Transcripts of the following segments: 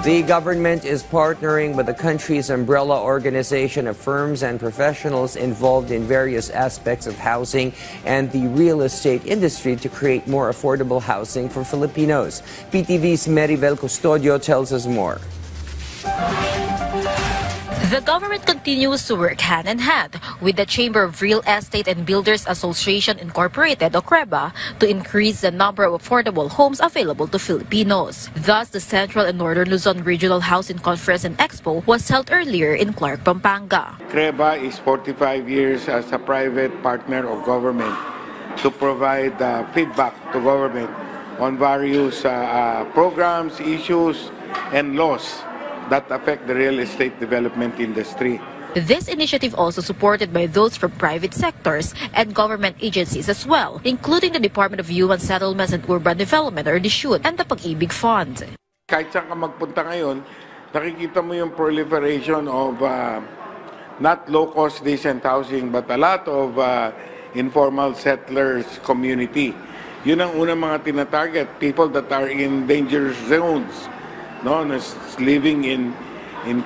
The government is partnering with the country's umbrella organization of firms and professionals involved in various aspects of housing and the real estate industry to create more affordable housing for Filipinos. PTV's Maribel Custodio tells us more. The government continues to work hand in hand with the Chamber of Real Estate and Builders Association Incorporated, or CREBA, to increase the number of affordable homes available to Filipinos. Thus, the Central and Northern Luzon Regional Housing Conference and Expo was held earlier in Clark, Pampanga. CREBA is 45 years as a private partner of government to provide feedback to government on various programs, issues, and laws that affect the real estate development industry. This initiative also supported by those from private sectors and government agencies as well, including the Department of Human Settlements and Urban Development, or DSUD, and the Pag-ibig Fund. Kahit saan ka magpunta ngayon, nakikita mo yung proliferation of not low-cost decent housing but a lot of informal settlers community. Yun ang unang mga tinatarget, people that are in danger zones, no, living in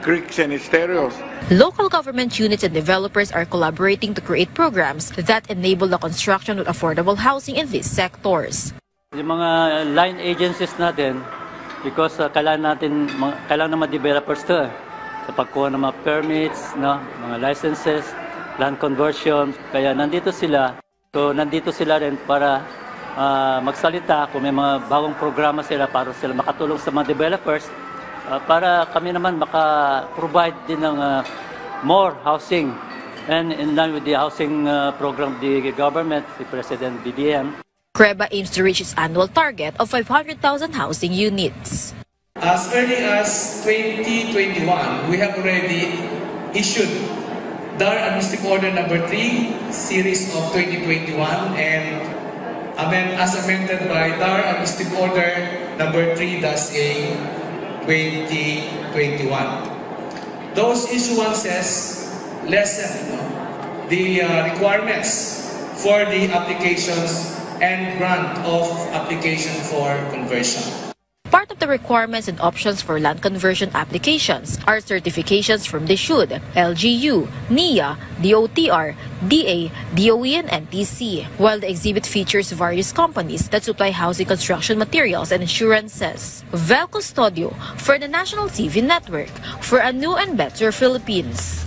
creeks and estuaries. Local government units and developers are collaborating to create programs that enable the construction of affordable housing in these sectors. Yung mga line agencies natin, because kailangan ng mga developers to sa pagkuha ng mga permits, no, mga licenses, land conversion, kaya nandito sila. So nandito sila rin para magsalita kung may mga bagong programa sila para sila makatulong sa mga developers para kami naman maka-provide din ng more housing and in line with the housing program of the government, the President BBM. CREBA aims to reach its annual target of 500,000 housing units. As early as 2021, we have already issued DAR Administrative Order number 3, series of 2021, and as amended by DAR Administrative Order number 3-A 2021. Those issuances lessen the requirements for the applications and grant of application for conversion. Part of the requirements and options for land conversion applications are certifications from DSUD, LGU, NIA, DOTR, DA, DOE, and NTC, while the exhibit features various companies that supply housing construction materials and insurances. Vel Custodio for the National TV Network, for a new and better Philippines.